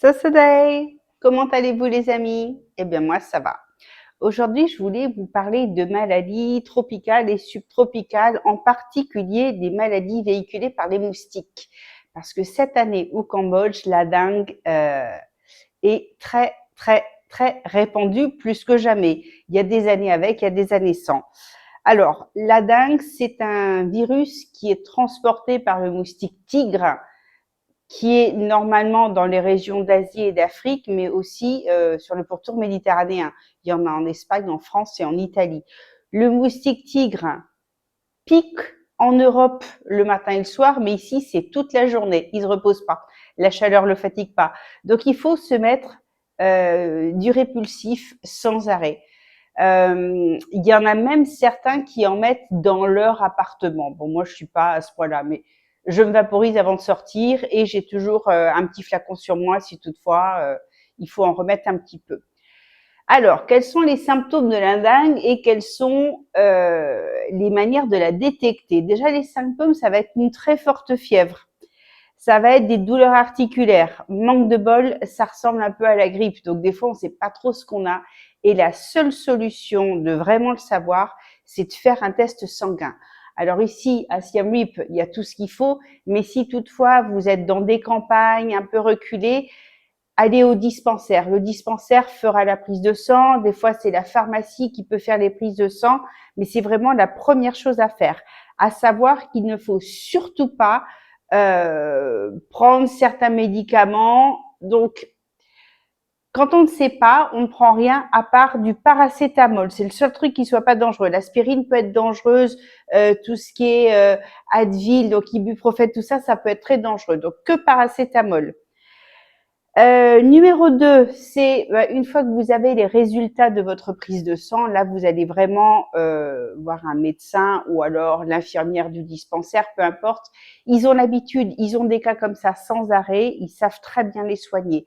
Day, comment allez-vous les amis? Eh bien moi ça va. Aujourd'hui je voulais vous parler de maladies tropicales et subtropicales, en particulier des maladies véhiculées par les moustiques. Parce que cette année au Cambodge, la dengue est très répandue plus que jamais. Il y a des années avec, il y a des années sans. Alors la dengue, c'est un virus qui est transporté par le moustique tigre, qui est normalement dans les régions d'Asie et d'Afrique, mais aussi sur le pourtour méditerranéen. Il y en a en Espagne, en France et en Italie. Le moustique tigre pique en Europe le matin et le soir, mais ici, c'est toute la journée. Il ne se repose pas. La chaleur ne le fatigue pas. Donc, il faut se mettre du répulsif sans arrêt. Il y en a même certains qui en mettent dans leur appartement. Bon, moi, je suis pas à ce point-là, mais je me vaporise avant de sortir et j'ai toujours un petit flacon sur moi si toutefois il faut en remettre un petit peu. Alors, quels sont les symptômes de la dengue et quelles sont les manières de la détecter? Déjà, les symptômes, ça va être une très forte fièvre. Ça va être des douleurs articulaires. Manque de bol, ça ressemble un peu à la grippe. Donc, des fois, on ne sait pas trop ce qu'on a. Et la seule solution de vraiment le savoir, c'est de faire un test sanguin. Alors ici, à Siem Reap, il y a tout ce qu'il faut. Mais si toutefois, vous êtes dans des campagnes un peu reculées, allez au dispensaire. Le dispensaire fera la prise de sang. Des fois, c'est la pharmacie qui peut faire les prises de sang. Mais c'est vraiment la première chose à faire. À savoir qu'il ne faut surtout pas prendre certains médicaments. Donc, quand on ne sait pas, on ne prend rien à part du paracétamol. C'est le seul truc qui soit pas dangereux. L'aspirine peut être dangereuse, tout ce qui est Advil, donc ibuprofène, tout ça, ça peut être très dangereux. Donc, que paracétamol. Numéro 2, c'est une fois que vous avez les résultats de votre prise de sang, là vous allez vraiment voir un médecin ou alors l'infirmière du dispensaire, peu importe. Ils ont l'habitude, ils ont des cas comme ça sans arrêt, ils savent très bien les soigner.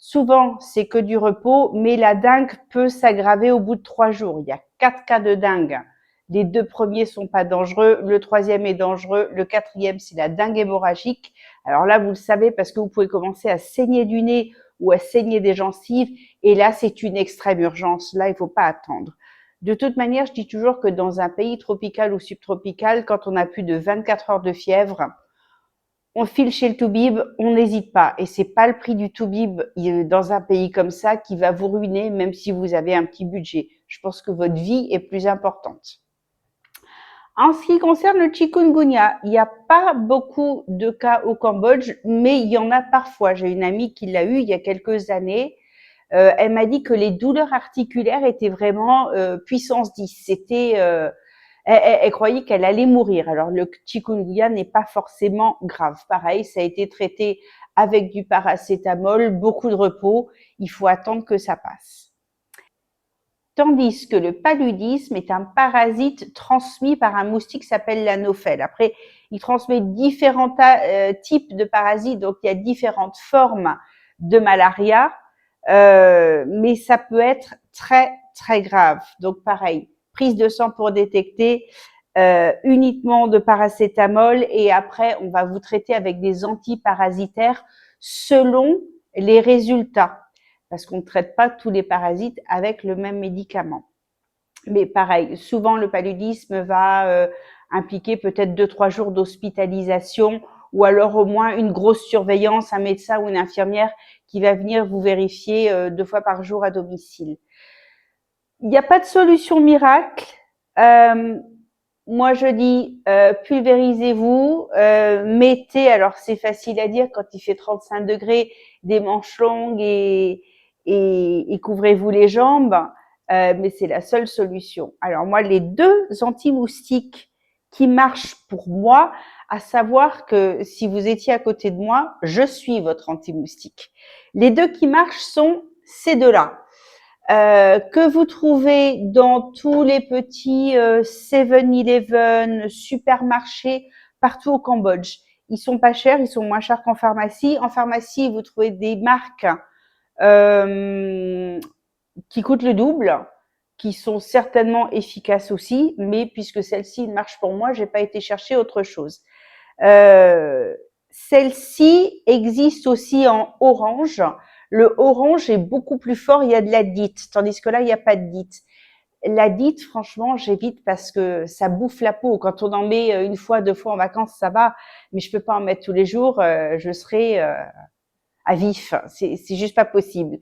Souvent, c'est que du repos, mais la dengue peut s'aggraver au bout de 3 jours. Il y a 4 cas de dengue. Les 2 premiers sont pas dangereux, le 3e est dangereux, le 4e, c'est la dengue hémorragique. Alors là, vous le savez parce que vous pouvez commencer à saigner du nez ou à saigner des gencives. Et là, c'est une extrême urgence. Là, il ne faut pas attendre. De toute manière, je dis toujours que dans un pays tropical ou subtropical, quand on a plus de 24 heures de fièvre, on file chez le toubib, on n'hésite pas. Et c'est pas le prix du toubib dans un pays comme ça qui va vous ruiner, même si vous avez un petit budget. Je pense que votre vie est plus importante. En ce qui concerne le chikungunya, il n'y a pas beaucoup de cas au Cambodge, mais il y en a parfois. J'ai une amie qui l'a eu il y a quelques années. Elle m'a dit que les douleurs articulaires étaient vraiment puissance 10. Elle croyait qu'elle allait mourir. Alors le chikungunya n'est pas forcément grave. Pareil, ça a été traité avec du paracétamol, beaucoup de repos. Il faut attendre que ça passe. Tandis que le paludisme est un parasite transmis par un moustique qui s'appelle l'anophèle. Après, il transmet différents types de parasites, donc il y a différentes formes de malaria, mais ça peut être très grave. Donc pareil, prise de sang pour détecter, uniquement de paracétamol, et après on va vous traiter avec des antiparasitaires selon les résultats, parce qu'on ne traite pas tous les parasites avec le même médicament. Mais pareil, souvent le paludisme va impliquer peut-être 2-3 jours d'hospitalisation, ou alors au moins une grosse surveillance, un médecin ou une infirmière qui va venir vous vérifier 2 fois par jour à domicile. Il n'y a pas de solution miracle. Euh, Moi, je dis pulvérisez-vous, mettez, alors c'est facile à dire quand il fait 35 degrés, des manches longues et couvrez-vous les jambes, mais c'est la seule solution. Alors moi, les 2 anti-moustiques qui marchent pour moi, à savoir que si vous étiez à côté de moi, je suis votre anti-moustique. Les 2 qui marchent sont ces 2-là. Que vous trouvez dans tous les petits 7-Eleven, supermarchés, partout au Cambodge. Ils sont pas chers, ils sont moins chers qu'en pharmacie. En pharmacie, vous trouvez des marques euh, qui coûtent le double, qui sont certainement efficaces aussi, mais puisque celle-ci marche pour moi, j'ai pas été chercher autre chose. Euh, Celle-ci existe aussi en orange. Le orange est beaucoup plus fort, il y a de la dite, tandis que là, il n'y a pas de dite. La dite, franchement, j'évite parce que ça bouffe la peau. Quand on en met une fois, deux fois en vacances, ça va, mais je peux pas en mettre tous les jours, je serai à vif. C'est juste pas possible.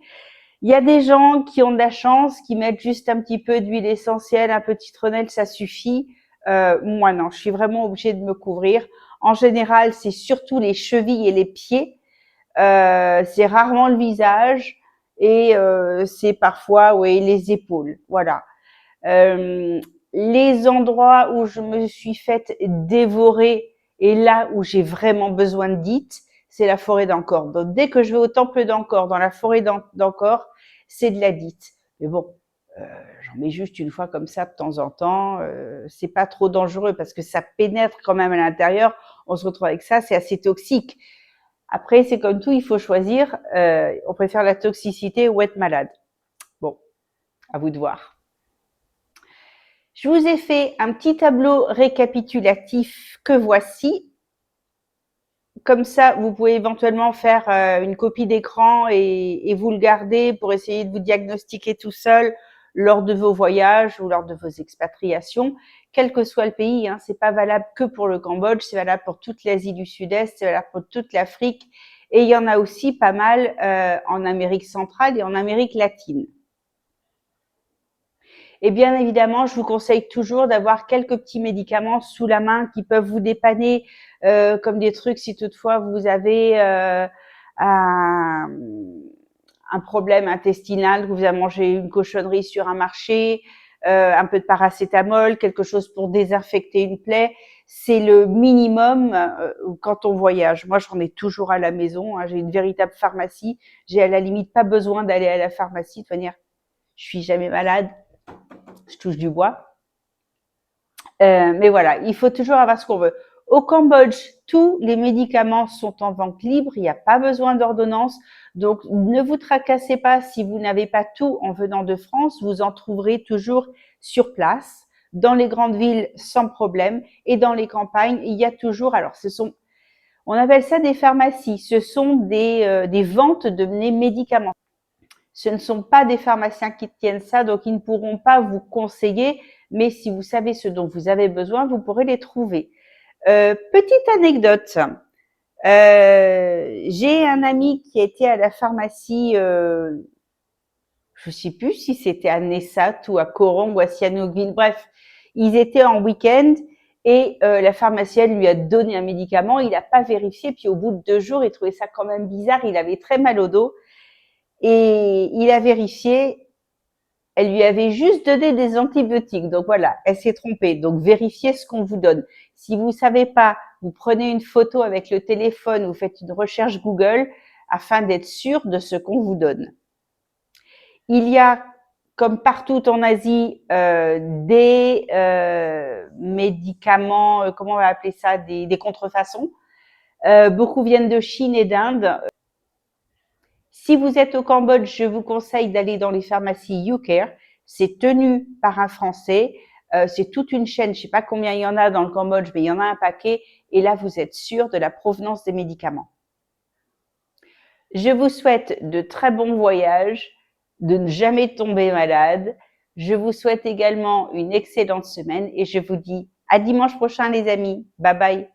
Il y a des gens qui ont de la chance, qui mettent juste un petit peu d'huile essentielle, un peu de citronnelle, ça suffit. Moi non, je suis vraiment obligée de me couvrir. En général, c'est surtout les chevilles et les pieds. C'est rarement le visage et c'est parfois oui les épaules. Voilà. Euh, les endroits où je me suis faite dévorer et là où j'ai vraiment besoin de dites, c'est la forêt d'Ancor. Donc dès que je vais au temple d'Ancor, dans la forêt d'Ancor, c'est de la dite. Mais bon, j'en mets juste une fois comme ça de temps en temps. C'est pas trop dangereux parce que ça pénètre quand même à l'intérieur. On se retrouve avec ça, c'est assez toxique. Après, c'est comme tout, il faut choisir. On préfère la toxicité ou être malade. Bon, à vous de voir. Je vous ai fait un petit tableau récapitulatif que voici. Comme ça, vous pouvez éventuellement faire une copie d'écran et vous le garder pour essayer de vous diagnostiquer tout seul lors de vos voyages ou lors de vos expatriations, quel que soit le pays. Hein, c'est pas valable que pour le Cambodge, c'est valable pour toute l'Asie du Sud-Est, c'est valable pour toute l'Afrique et il y en a aussi pas mal en Amérique centrale et en Amérique latine. Et bien évidemment, je vous conseille toujours d'avoir quelques petits médicaments sous la main qui peuvent vous dépanner, comme des trucs si toutefois vous avez un, un problème intestinal, que vous avez mangé une cochonnerie sur un marché, un peu de paracétamol, quelque chose pour désinfecter une plaie. C'est le minimum quand on voyage. Moi, j'en ai toujours à la maison. Hein, j'ai une véritable pharmacie. J'ai à la limite pas besoin d'aller à la pharmacie. De toute manière, je suis jamais malade. Je touche du bois. Mais voilà, il faut toujours avoir ce qu'on veut. Au Cambodge, tous les médicaments sont en vente libre, il n'y a pas besoin d'ordonnance. Donc, ne vous tracassez pas si vous n'avez pas tout en venant de France, vous en trouverez toujours sur place, dans les grandes villes sans problème, et dans les campagnes, il y a toujours, alors on appelle ça des pharmacies, ce sont des ventes de médicaments. Ce ne sont pas des pharmaciens qui tiennent ça, donc ils ne pourront pas vous conseiller, mais si vous savez ce dont vous avez besoin, vous pourrez les trouver. Petite anecdote, j'ai un ami qui était à la pharmacie, je ne sais plus si c'était à Nessat ou à Korong ou à Sihanoukville, bref, ils étaient en week-end et la pharmacienne lui a donné un médicament, il n'a pas vérifié, puis au bout de 2 jours, il trouvait ça quand même bizarre, il avait très mal au dos et il a vérifié, elle lui avait juste donné des antibiotiques. Donc voilà, elle s'est trompée. Donc vérifiez ce qu'on vous donne. Si vous ne savez pas, vous prenez une photo avec le téléphone, vous faites une recherche Google afin d'être sûr de ce qu'on vous donne. Il y a, comme partout en Asie, des médicaments, comment on va appeler ça, des contrefaçons. Beaucoup viennent de Chine et d'Inde. Si vous êtes au Cambodge, je vous conseille d'aller dans les pharmacies YouCare. C'est tenu par un Français. C'est toute une chaîne. Je ne sais pas combien il y en a dans le Cambodge, mais il y en a un paquet. Et là, vous êtes sûr de la provenance des médicaments. Je vous souhaite de très bons voyages, de ne jamais tomber malade. Je vous souhaite également une excellente semaine et je vous dis à dimanche prochain, les amis. Bye bye.